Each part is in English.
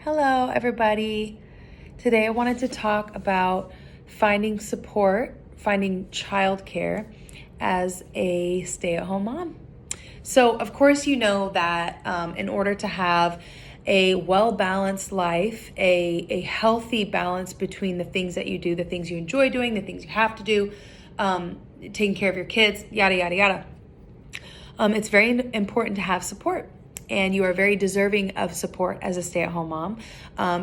Hello, everybody. Today I wanted to talk about finding support, finding childcare as a stay-at-home mom. So, of course, you know that in order to have a well-balanced life, a healthy balance between the things that you do, the things you enjoy doing, the things you have to do, taking care of your kids, yada, yada, yada. It's very important to have support. And you are very deserving of support as a stay-at-home mom.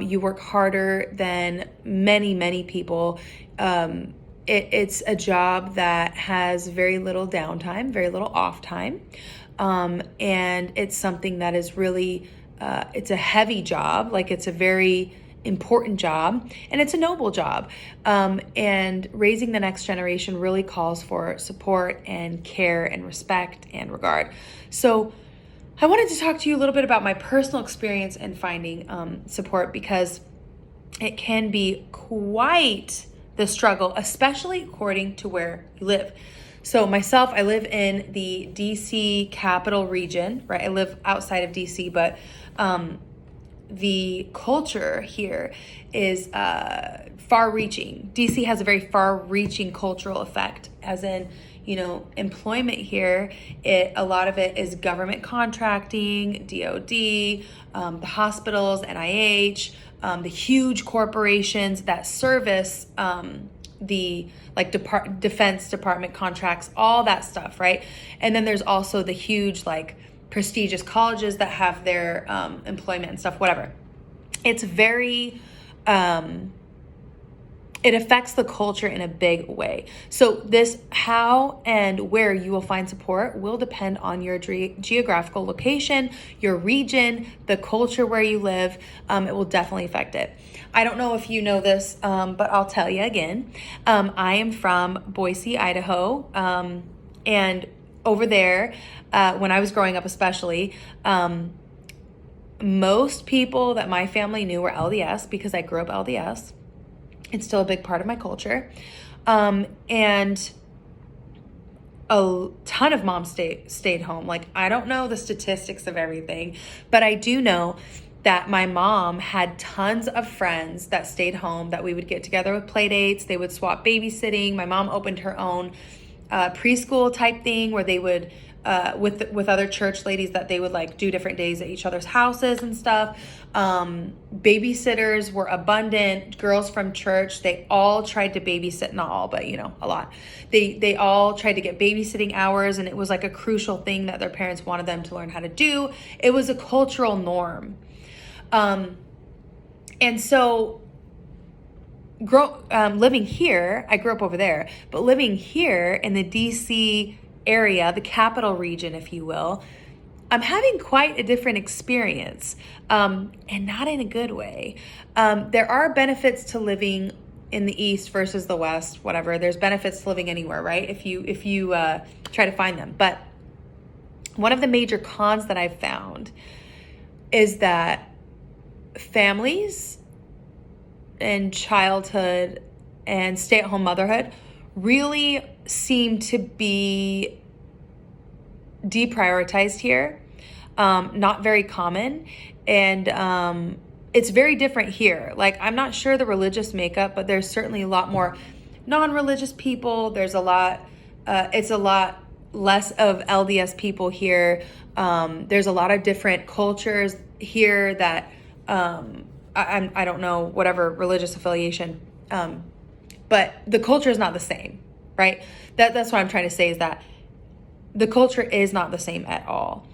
You work harder than many people. It's a job that has very little downtime, very little off time. And it's something that is really, it's a heavy job. Like, it's a very important job, and it's a noble job. And raising the next generation really calls for support and care and respect and regard. So I wanted to talk to you a little bit about my personal experience in finding support, because it can be quite the struggle, especially according to where you live. So myself, I live in the DC capital region, right? I live outside of DC, but the culture here is far-reaching. DC has a very far-reaching cultural effect, as in, employment here, a lot of it is government contracting, DOD, the hospitals, NIH, the huge corporations that service the Defense Department contracts, all that stuff, right? And then there's also the huge prestigious colleges that have their employment and stuff, whatever. It's very, it affects the culture in a big way. So this how and where you will find support will depend on your geographical location, your region, the culture where you live. It will definitely affect it. I don't know if you know this, but I'll tell you again. I am from Boise, Idaho, and over there, when I was growing up especially, most people that my family knew were LDS, because I grew up LDS. It's still a big part of my culture. And a ton of moms stayed home. I don't know the statistics of everything, but I do know that my mom had tons of friends that stayed home, that we would get together with play dates. They would swap babysitting. My mom opened her own preschool type thing where they would, with other church ladies, that they would do different days at each other's houses and stuff. Babysitters were abundant. Girls from church, they all tried to babysit, not all, but a lot. They all tried to get babysitting hours, and it was a crucial thing that their parents wanted them to learn how to do. It was a cultural norm. And so living here, I grew up over there, but living here in the DC area, the capital region, if you will, I'm having quite a different experience, and not in a good way. There are benefits to living in the East versus the West, whatever. There's benefits to living anywhere, right? If you try to find them. But one of the major cons that I've found is that families and childhood and stay-at-home motherhood really seem to be deprioritized here. Not very common. And it's very different here. I'm not sure the religious makeup, but there's certainly a lot more non-religious people. There's a lot, it's a lot less of LDS people here. There's a lot of different cultures here that, I don't know, whatever religious affiliation, but the culture is not the same, right? That's what I'm trying to say, is that the culture is not the same at all.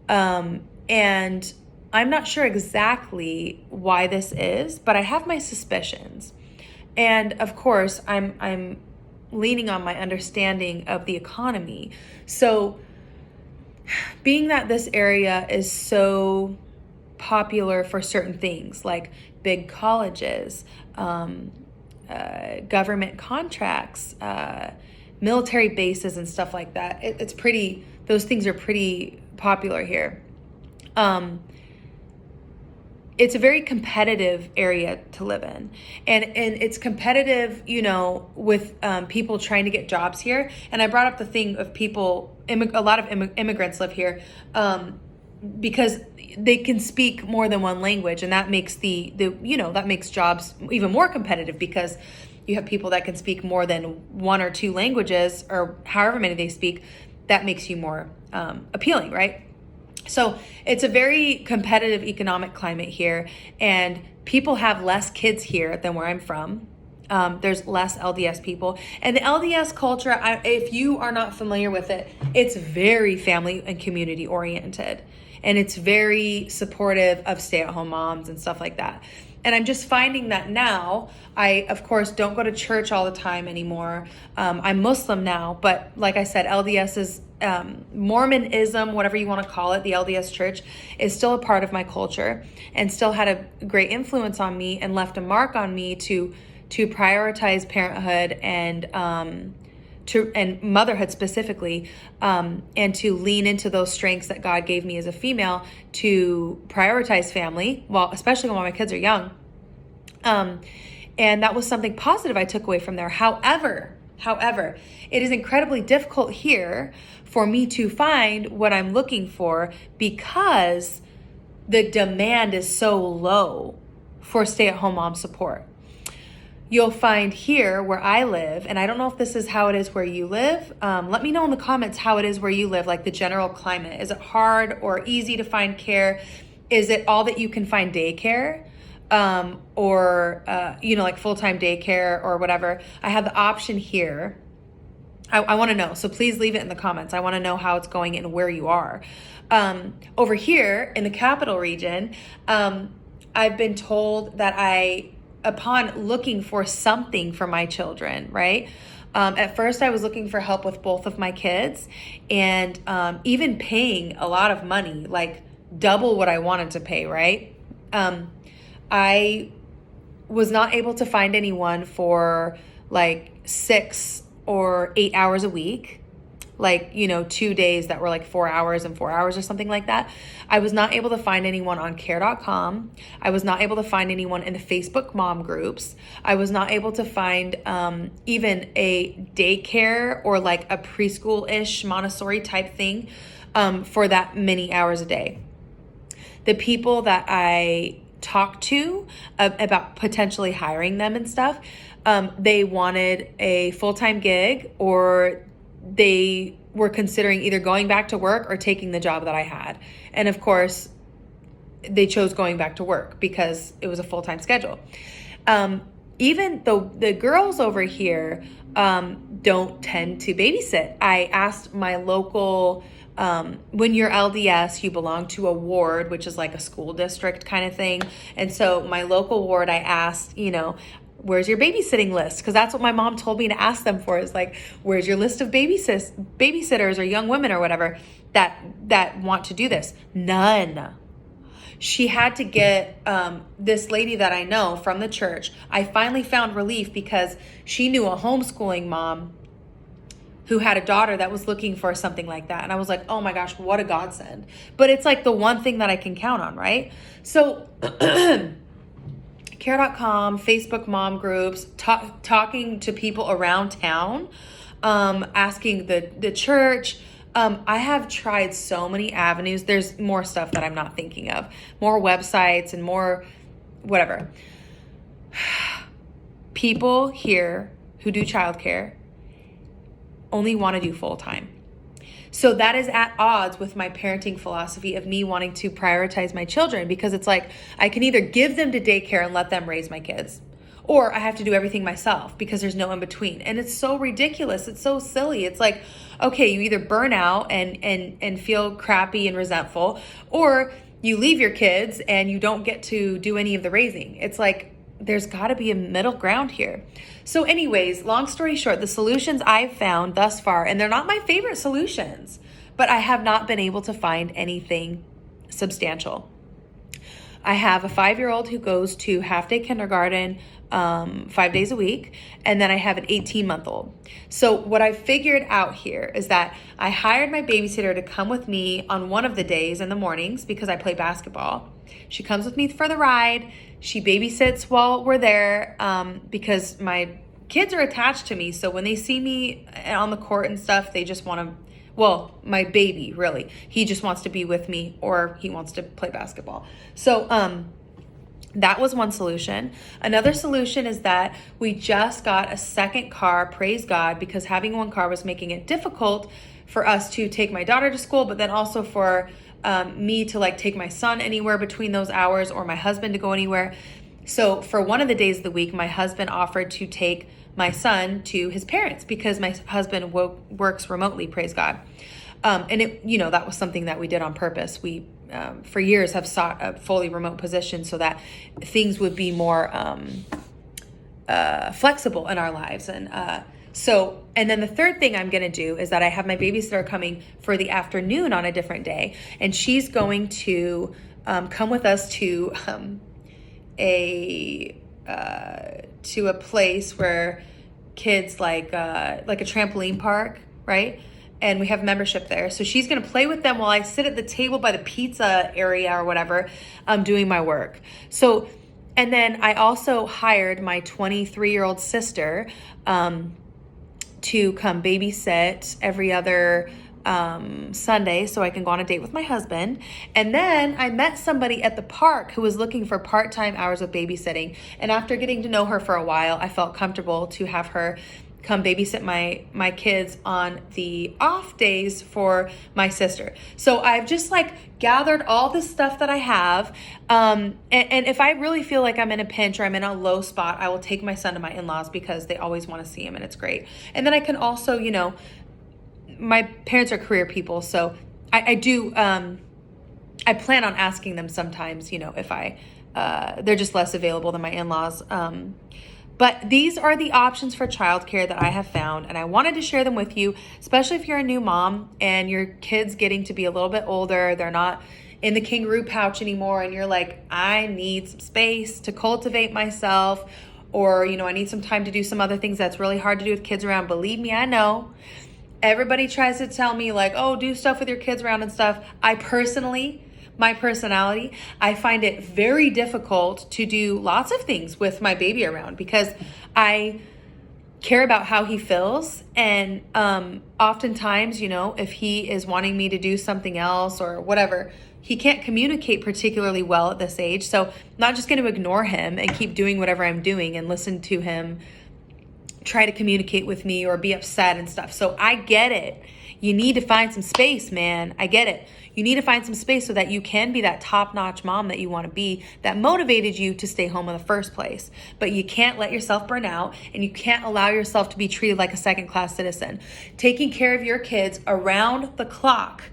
And I'm not sure exactly why this is, but I have my suspicions. And of course, I'm leaning on my understanding of the economy. So being that this area is so popular for certain things, like big colleges, government contracts, military bases and stuff like that, those things are pretty popular here. It's a very competitive area to live in, and it's competitive, with people trying to get jobs here. And I brought up the thing of a lot of immigrants live here, because they can speak more than one language, and that makes that makes jobs even more competitive, because you have people that can speak more than one or two languages, or however many they speak. That makes you more appealing, right? So it's a very competitive economic climate here, and people have less kids here than where I'm from. There's less LDS people, and the LDS culture, if you are not familiar with it, it's very family and community oriented, and it's very supportive of stay-at-home moms and stuff like that. And I'm just finding that now. I, of course, don't go to church all the time anymore. I'm Muslim now, but like I said, LDS is Mormonism, whatever you want to call it, the LDS church is still a part of my culture, and still had a great influence on me and left a mark on me to prioritize parenthood and motherhood specifically, and to lean into those strengths that God gave me as a female to prioritize family, well, especially when my kids are young. And that was something positive I took away from there. However, it is incredibly difficult here for me to find what I'm looking for, because the demand is so low for stay-at-home mom support. You'll find here where I live, and I don't know if this is how it is where you live. Let me know in the comments how it is where you live, like the general climate. Is it hard or easy to find care? Is it all that you can find daycare? Or like full-time daycare or whatever. I have the option here. I want to know. So please leave it in the comments. I want to know how it's going and where you are. Over here in the capital region, I've been told that upon looking for something for my children, right? At first I was looking for help with both of my kids, and even paying a lot of money, like double what I wanted to pay, right? I was not able to find anyone for like 6 or 8 hours a week, like, 2 days that were like 4 hours and 4 hours or something like that. I was not able to find anyone on care.com. I was not able to find anyone in the Facebook mom groups. I was not able to find even a daycare or like a preschool-ish Montessori type thing for that many hours a day. The people that I talked to about potentially hiring them and stuff, they wanted a full-time gig, or they were considering either going back to work or taking the job that I had. And of course, they chose going back to work because it was a full-time schedule. Even though the girls over here don't tend to babysit. I asked my local, when you're LDS, you belong to a ward, which is like a school district kind of thing. And so my local ward, I asked, where's your babysitting list? Because that's what my mom told me to ask them for, is like, where's your list of babysitters or young women or whatever that want to do this? None. She had to get this lady that I know from the church. I finally found relief because she knew a homeschooling mom who had a daughter that was looking for something like that. And I was like, oh my gosh, what a godsend. But it's like the one thing that I can count on, right? So care.com, Facebook mom groups, talking to people around town, asking the church. I have tried so many avenues. There's more stuff that I'm not thinking of, more websites and more whatever. People here who do childcare only want to do full-time. So that is at odds with my parenting philosophy of me wanting to prioritize my children, because it's like I can either give them to daycare and let them raise my kids, or I have to do everything myself because there's no in between. And it's so ridiculous. It's so silly. It's like, okay, you either burn out and feel crappy and resentful, or you leave your kids and you don't get to do any of the raising. It's like, there's got to be a middle ground here. So anyways, long story short, the solutions I've found thus far, and they're not my favorite solutions, but I have not been able to find anything substantial. I have a 5-year-old who goes to half-day kindergarten 5 days a week, and then I have an 18-month-old. So what I figured out here is that I hired my babysitter to come with me on one of the days in the mornings because I play basketball. She comes with me for the ride. She babysits while we're there because my kids are attached to me. So when they see me on the court and stuff, they just want to Well, my baby, really. He just wants to be with me, or he wants to play basketball. So that was one solution. Another solution is that we just got a second car, praise God, because having one car was making it difficult for us to take my daughter to school, but then also for me to like take my son anywhere between those hours, or my husband to go anywhere. So for one of the days of the week, my husband offered to take my son to his parents because my husband works remotely, praise God. And that was something that we did on purpose. We, for years, have sought a fully remote position so that things would be more flexible in our lives. And then the third thing I'm going to do is that I have my babysitter coming for the afternoon on a different day, and she's going to come with us to a place where kids like a trampoline park, right? And we have membership there. So she's going to play with them while I sit at the table by the pizza area or whatever, doing my work. So, and then I also hired my 23-year-old sister to come babysit every other Sunday so I can go on a date with my husband. And then I met somebody at the park who was looking for part-time hours of babysitting. And after getting to know her for a while, I felt comfortable to have her come babysit my kids on the off days for my sister. So I've just like gathered all this stuff that I have. And if I really feel like I'm in a pinch or I'm in a low spot, I will take my son to my in-laws because they always want to see him and it's great. And then I can also, my parents are career people. So I plan on asking them sometimes, if they're just less available than my in-laws. But these are the options for childcare that I have found, and I wanted to share them with you, especially if you're a new mom and your kid's getting to be a little bit older. They're not in the kangaroo pouch anymore, and you're like, I need some space to cultivate myself, or, I need some time to do some other things that's really hard to do with kids around. Believe me, I know. Everybody tries to tell me like, oh, do stuff with your kids around and stuff. My personality, I find it very difficult to do lots of things with my baby around because I care about how he feels. And oftentimes, if he is wanting me to do something else or whatever, he can't communicate particularly well at this age. So I'm not just going to ignore him and keep doing whatever I'm doing and listen to him try to communicate with me or be upset and stuff. So I get it. You need to find some space, man. I get it. You need to find some space so that you can be that top-notch mom that you want to be, that motivated you to stay home in the first place. But you can't let yourself burn out, and you can't allow yourself to be treated like a second-class citizen. Taking care of your kids around the clock,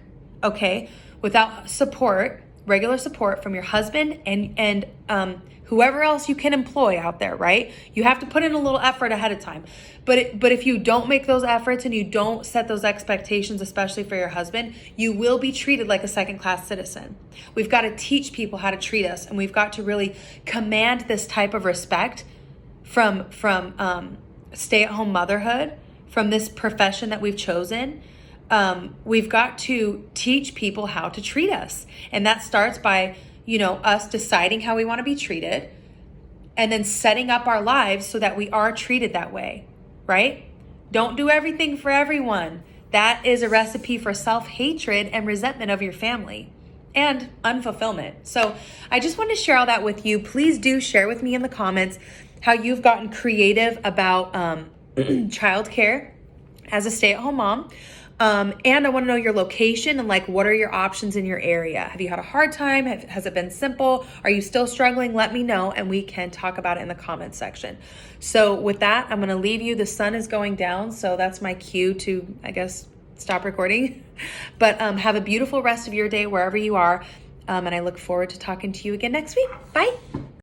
okay, without support, regular support from your husband and whoever else you can employ out there, right? You have to put in a little effort ahead of time. But if you don't make those efforts and you don't set those expectations, especially for your husband, you will be treated like a second-class citizen. We've got to teach people how to treat us, and we've got to really command this type of respect from stay-at-home motherhood, from this profession that we've chosen. We've got to teach people how to treat us. And that starts by us deciding how we want to be treated and then setting up our lives so that we are treated that way, right? Don't do everything for everyone. That is a recipe for self-hatred and resentment of your family and unfulfillment. So I just wanted to share all that with you. Please do share with me in the comments how you've gotten creative about childcare as a stay-at-home mom. And I want to know your location and what are your options in your area? Have you had a hard time? Has it been simple? Are you still struggling? Let me know and we can talk about it in the comments section. So with that, I'm going to leave you. The sun is going down, so that's my cue to, I guess, stop recording. But have a beautiful rest of your day wherever you are. And I look forward to talking to you again next week. Bye.